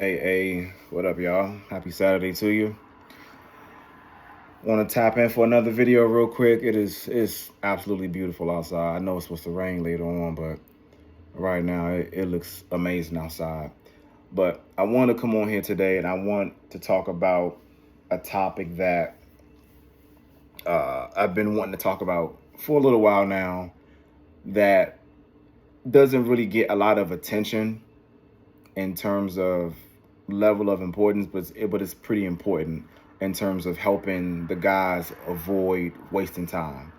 Hey, what up, y'all? Happy Saturday to you. Want to tap in for another video real quick. It's absolutely beautiful outside. I know it's supposed to rain later on, but right now it looks amazing outside. But I want to come on here today and I want to talk about a topic that I've been wanting to talk about for a little while now that doesn't really get a lot of attention in terms of level of importance, but it's pretty important in terms of helping the guys avoid wasting time.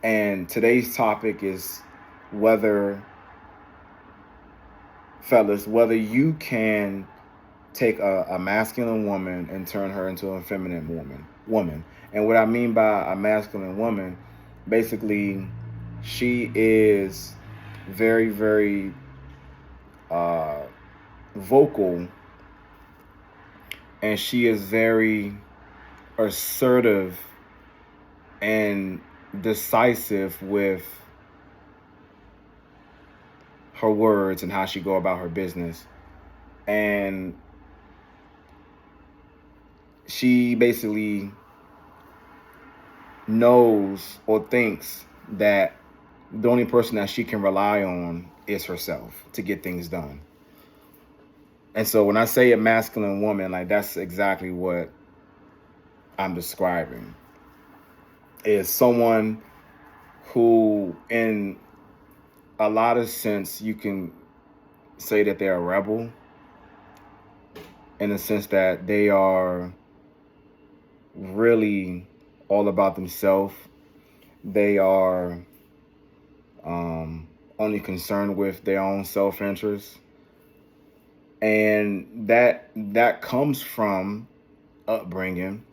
And today's topic is whether, fellas, whether you can take a masculine woman and turn her into a feminine woman. And what I mean by a masculine woman, basically, she is very, very uh, vocal, and she is very assertive and decisive with her words and how she go about her business. And she basically knows or thinks that the only person that she can rely on is herself to get things done. And so when I say a masculine woman, like that's exactly what I'm describing. Is someone who in a lot of sense you can say that they're a rebel in the sense that they are really all about themselves. They are only concerned with their own self-interest, and that comes from upbringing.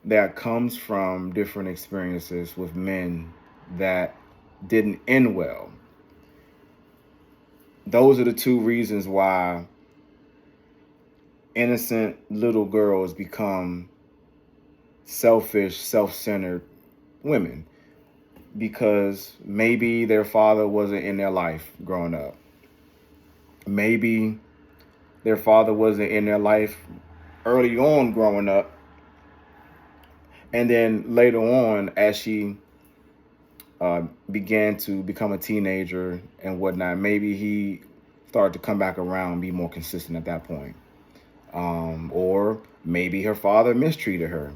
That comes from different experiences with men that didn't end well. Those are the two reasons why innocent little girls become selfish, self-centered women, because maybe their father wasn't in their life growing up. Maybe their father wasn't in their life early on growing up. And then later on, as she began to become a teenager and whatnot, maybe he started to come back around and be more consistent at that point. Or maybe her father mistreated her.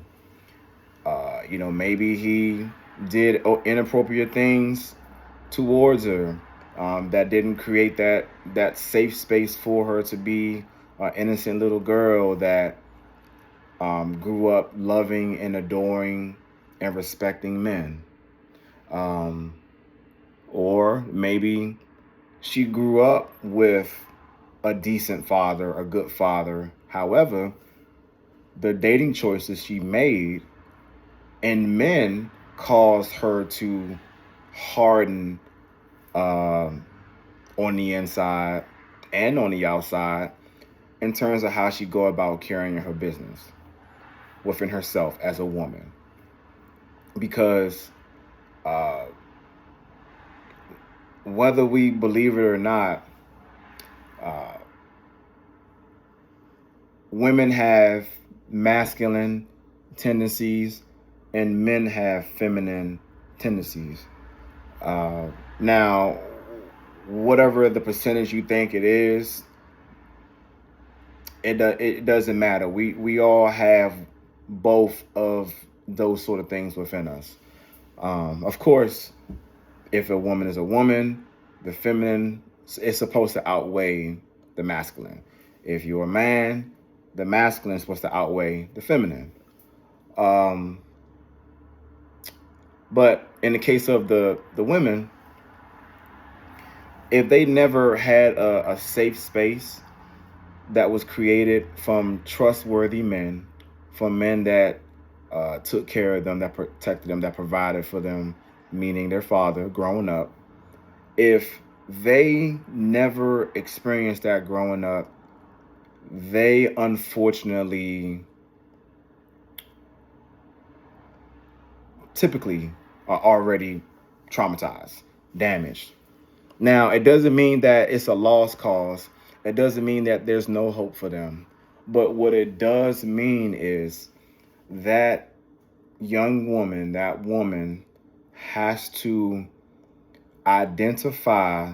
Maybe he did inappropriate things towards her that didn't create that safe space for her to be an innocent little girl that grew up loving and adoring and respecting men. Um, or maybe she grew up with a decent father, a good father. However, the dating choices she made and men caused her to harden on the inside and on the outside in terms of how she go about carrying her business within herself as a woman. Because uh, whether we believe it or not, uh, women have masculine tendencies and men have feminine tendencies. Now, whatever the percentage you think it is, it doesn't matter. We all have both of those sort of things within us. Of course, if a woman is a woman, the feminine is supposed to outweigh the masculine. If you're a man, the masculine is supposed to outweigh the feminine. Um, but in the case of the women, if they never had a safe space that was created from trustworthy men, from men that took care of them, that protected them, that provided for them, meaning their father growing up, if they never experienced that growing up, they unfortunately typically are already traumatized, damaged. Now, it doesn't mean that it's a lost cause. It doesn't mean that there's no hope for them. But what it does mean is that young woman, that woman, has to identify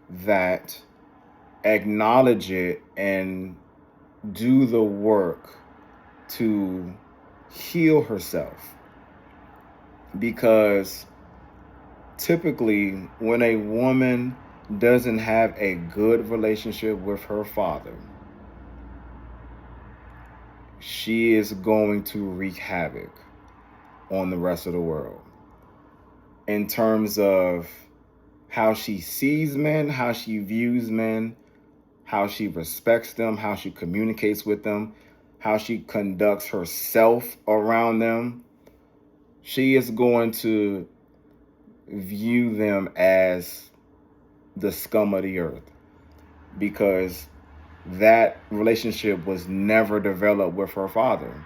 that, acknowledge it, and do the work to heal herself. Because typically, when a woman doesn't have a good relationship with her father, she is going to wreak havoc on the rest of the world in terms of how she sees men, how she views men, how she respects them, how she communicates with them, how she conducts herself around them. She is going to view them as the scum of the earth because that relationship was never developed with her father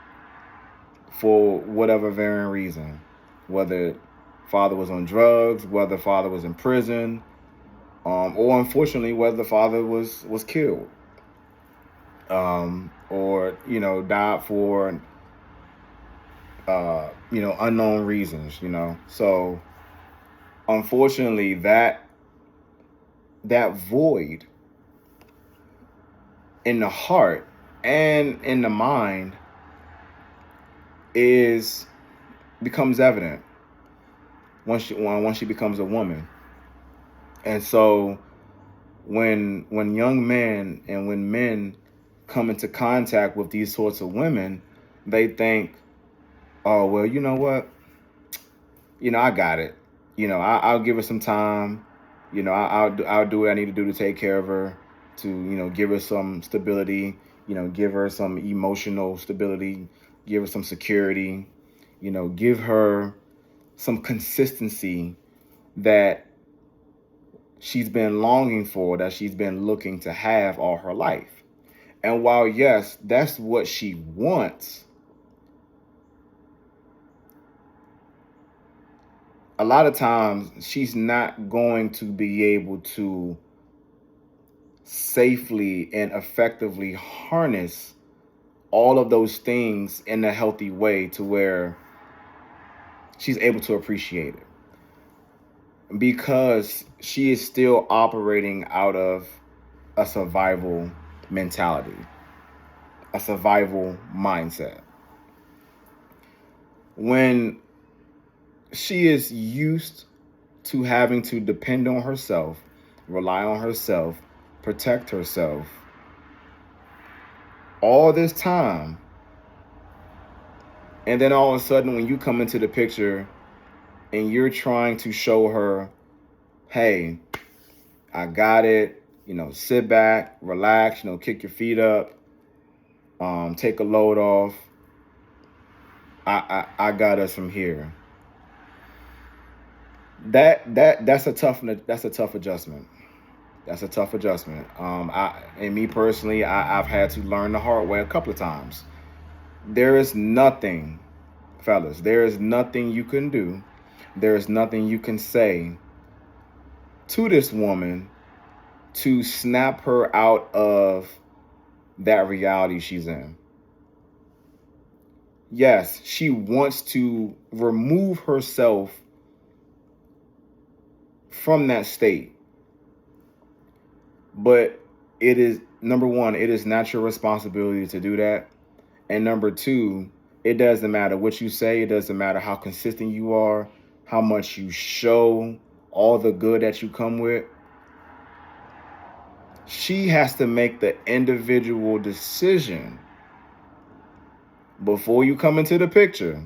for whatever varying reason. Whether father was on drugs, whether father was in prison, or unfortunately whether the father was killed, or died for unknown reasons. So unfortunately that void in the heart and in the mind is becomes evident once she becomes a woman. And so when young men and when men come into contact with these sorts of women, they think, oh, well, you know what? I got it. I'll give her some time. I'll do what I need to do to take care of her, to, give her some stability, give her some emotional stability, give her some security, give her some consistency that she's been longing for, that she's been looking to have all her life. And while, yes, that's what she wants, a lot of times she's not going to be able to safely and effectively harness all of those things in a healthy way to where she's able to appreciate it, because she is still operating out of a survival mentality, a survival mindset. When she is used to having to depend on herself, rely on herself, protect herself all this time, and then all of a sudden when you come into the picture and you're trying to show her, hey, I got it, sit back, relax, kick your feet up, take a load off, I got us from here. That's a tough adjustment. That's a tough adjustment. And me personally, I've had to learn the hard way a couple of times. There is nothing, fellas, there is nothing you can do. There is nothing you can say to this woman to snap her out of that reality she's in. Yes, she wants to remove herself from that state. But it is, number one, it is not your responsibility to do that. And number two, it doesn't matter what you say. It doesn't matter how consistent you are, how much you show all the good that you come with. She has to make the individual decision before you come into the picture.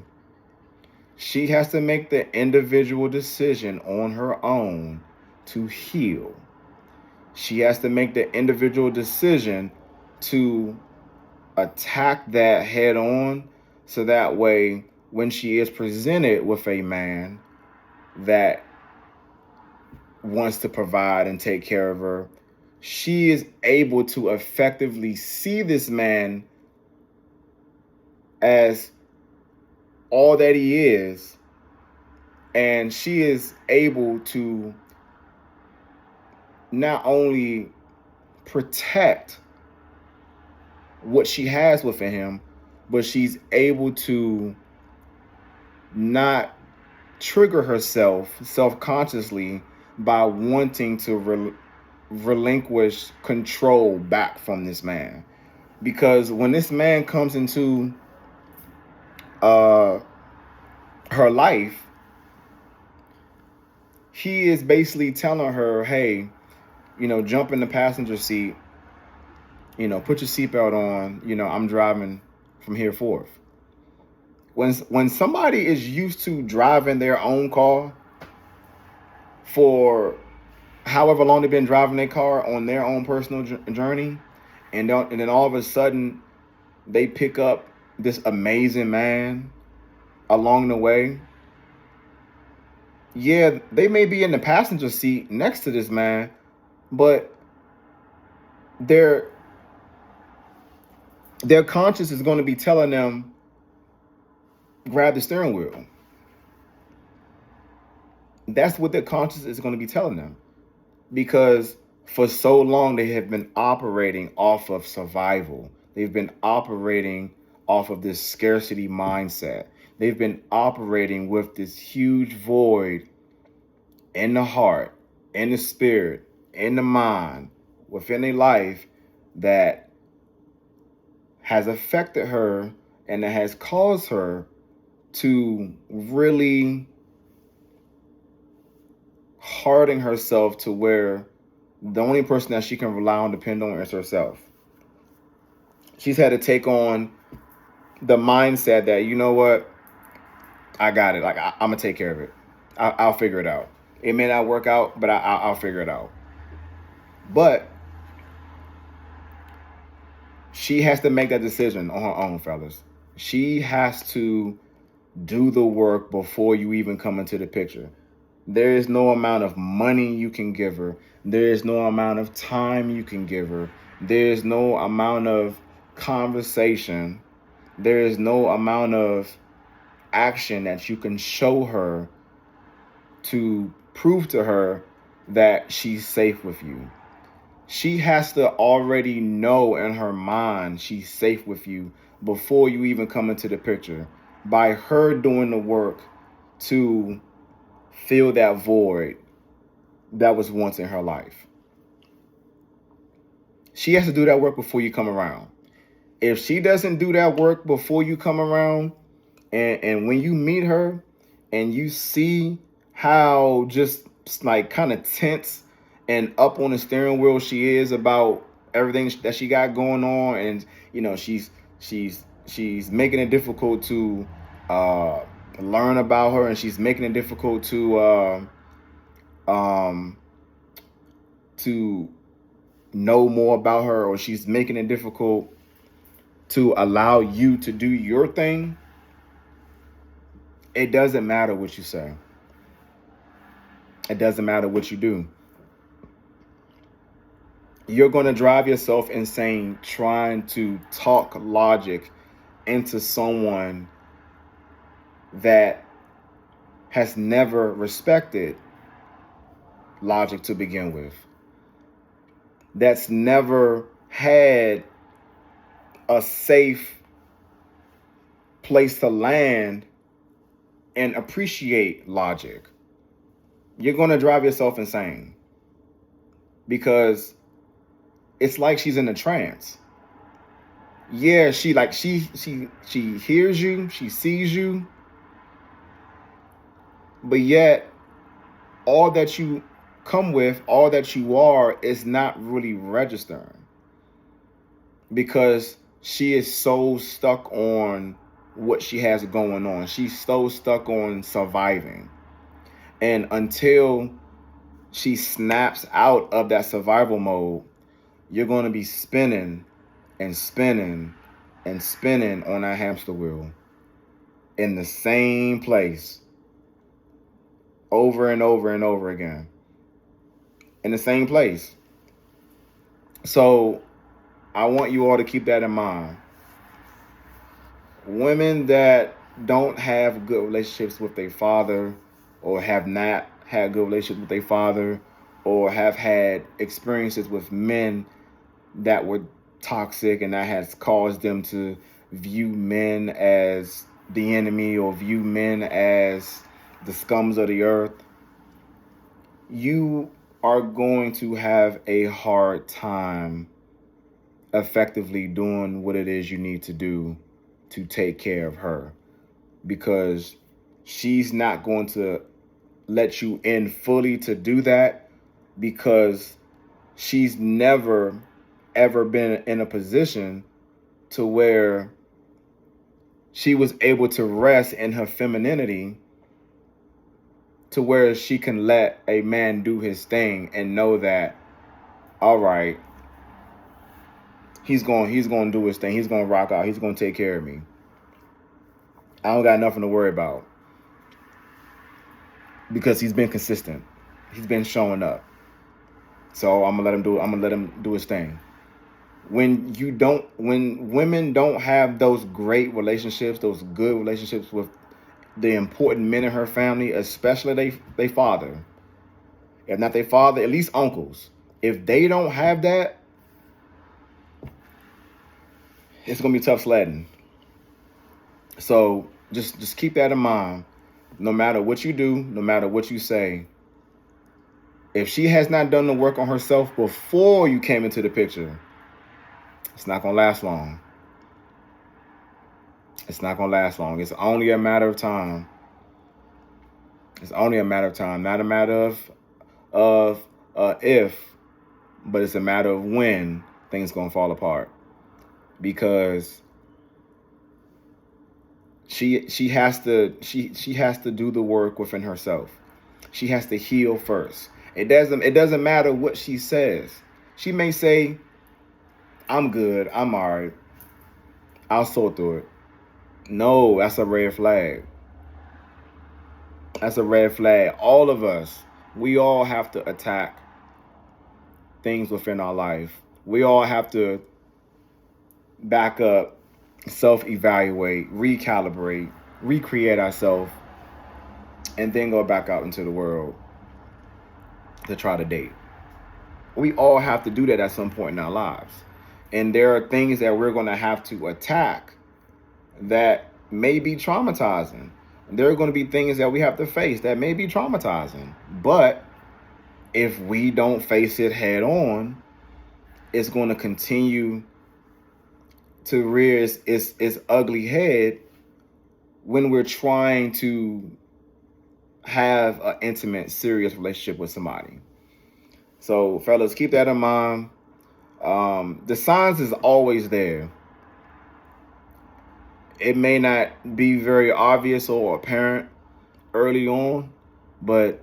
She has to make the individual decision on her own to heal. She has to make the individual decision to attack that head on, so that way when she is presented with a man that wants to provide and take care of her, she is able to effectively see this man as all that he is, and she is able to not only protect what she has within him, but she's able to not trigger herself self-consciously by wanting to relinquish control back from this man. Because when this man comes into uh, her life, he is basically telling her, hey, jump in the passenger seat, put your seatbelt on, I'm driving from here forth. When somebody is used to driving their own car for however long they've been driving their car on their own personal journey, and then all of a sudden they pick up this amazing man along the way, yeah, they may be in the passenger seat next to this man, but their conscience is going to be telling them, grab the steering wheel. That's what their conscience is going to be telling them, because for so long they have been operating off of survival. They've been operating off of this scarcity mindset. They've been operating with this huge void in the heart, in the spirit, in the mind, within a life that has affected her and that has caused her to really harden herself to where the only person that she can rely on, depend on, is herself. She's had to take on the mindset that, you know what, I got it. Like, I'm going to take care of it. I'll figure it out. It may not work out, but I'll figure it out. But she has to make that decision on her own, fellas. She has to do the work before you even come into the picture. There is no amount of money you can give her. There is no amount of time you can give her. There is no amount of conversation. There is no amount of action that you can show her to prove to her that she's safe with you. She has to already know in her mind she's safe with you before you even come into the picture, by her doing the work to fill that void that was once in her life. She has to do that work before you come around. If she doesn't do that work before you come around, and when you meet her and you see how just like kind of tense and up on the steering wheel she is about everything that she got going on, and she's making it difficult to learn about her, and she's making it difficult to know more about her, or she's making it difficult to allow you to do your thing, it doesn't matter what you say. It doesn't matter what you do. You're going to drive yourself insane trying to talk logic into someone that has never respected logic to begin with, that's never had a safe place to land and appreciate logic. You're going to drive yourself insane, because it's like she's in a trance. Yeah, she hears you, she sees you, but yet all that you come with, all that you are, is not really registering, because she is so stuck on what she has going on. She's so stuck on surviving. And until she snaps out of that survival mode, you're going to be spinning and spinning and spinning on that hamster wheel in the same place over and over and over again, in the same place. So I want you all to keep that in mind. Women that don't have good relationships with their father, or have not had good relationships with their father, or have had experiences with men that were toxic and that has caused them to view men as the enemy or view men as the scums of the earth, you are going to have a hard time effectively doing what it is you need to do to take care of her, because she's not going to let you in fully to do that, because she's never ever been in a position to where she was able to rest in her femininity to where she can let a man do his thing and know that, all right, he's going to do his thing, he's going to rock out, he's going to take care of me, I don't got nothing to worry about, because he's been consistent, he's been showing up, so I'm gonna let him do his thing. When women don't have those great relationships, those good relationships with the important men in her family, especially they father, if not their father, at least uncles, if they don't have that, it's gonna be tough sledding. So just keep that in mind. No matter what you do, no matter what you say, if she has not done the work on herself before you came into the picture, it's not gonna last long. It's not gonna last long. It's only a matter of time. It's only a matter of time, not a matter of if, but it's a matter of when things gonna fall apart, because she has to do the work within herself. She has to heal first. It doesn't matter what she says. She may say, I'm good, I'm all right, I'll sort through it. No, that's a red flag. That's a red flag. All of us, we all have to attack things within our life. We all have to back up, self-evaluate, recalibrate, recreate ourselves, and then go back out into the world to try to date. We all have to do that at some point in our lives. And there are things that we're going to have to attack that may be traumatizing. There are going to be things that we have to face that may be traumatizing. But if we don't face it head on, it's going to continue to rear its ugly head when we're trying to have an intimate, serious relationship with somebody. So, fellas, keep that in mind. The signs is always there. It may not be very obvious or apparent early on, but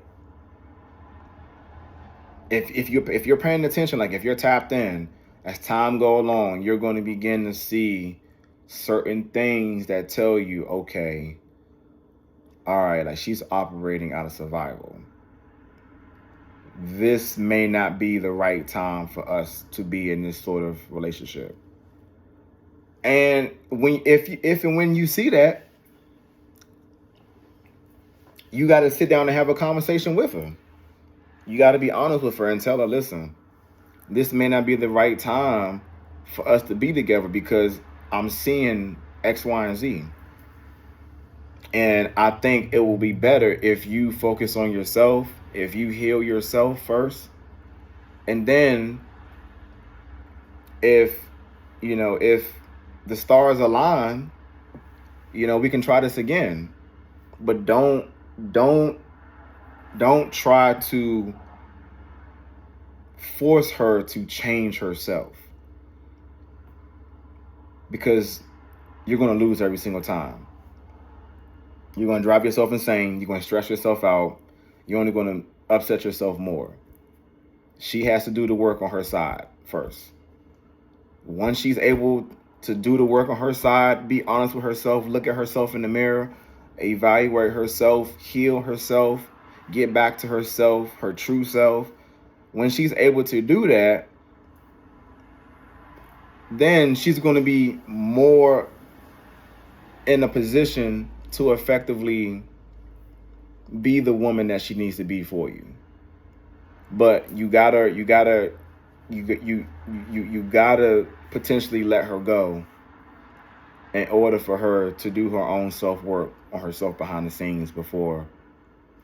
if you're paying attention, like if you're tapped in, as time go along, you're going to begin to see certain things that tell you, okay, all right, like she's operating out of survival. This may not be the right time for us to be in this sort of relationship. And if and when you see that, you got to sit down and have a conversation with her. You got to be honest with her and tell her, listen, this may not be the right time for us to be together because I'm seeing X, Y, and Z. And I think it will be better if you focus on yourself, if you heal yourself first. And then if the stars align, we can try this again. But don't try to force her to change herself, because you're going to lose every single time. You're going to drive yourself insane. You're going to stress yourself out. You're only going to upset yourself more. She has to do the work on her side first. Once she's able to do the work on her side, be honest with herself, look at herself in the mirror, evaluate herself, heal herself, get back to herself, her true self. When she's able to do that, then she's going to be more in a position to effectively be the woman that she needs to be for you. But you gotta you gotta potentially let her go in order for her to do her own self work on herself behind the scenes before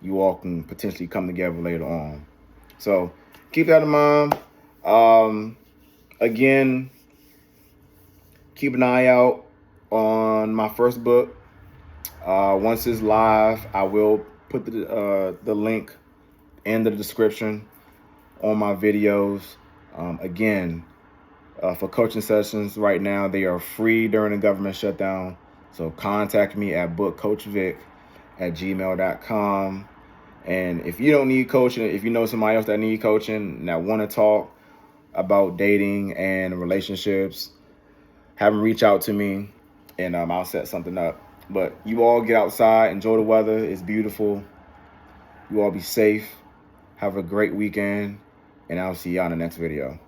you all can potentially come together later on. So keep that in mind. Again, keep an eye out on my first book. Once it's live, I will put the link in the description on my videos. Again, for coaching sessions right now, they are free during the government shutdown. So contact me at bookcoachvic@gmail.com. And if you don't need coaching, if you know somebody else that need coaching and that want to talk about dating and relationships, have them reach out to me, and I'll set something up. But you all get outside, enjoy the weather. It's beautiful. You all be safe. Have a great weekend, and I'll see y'all in the next video.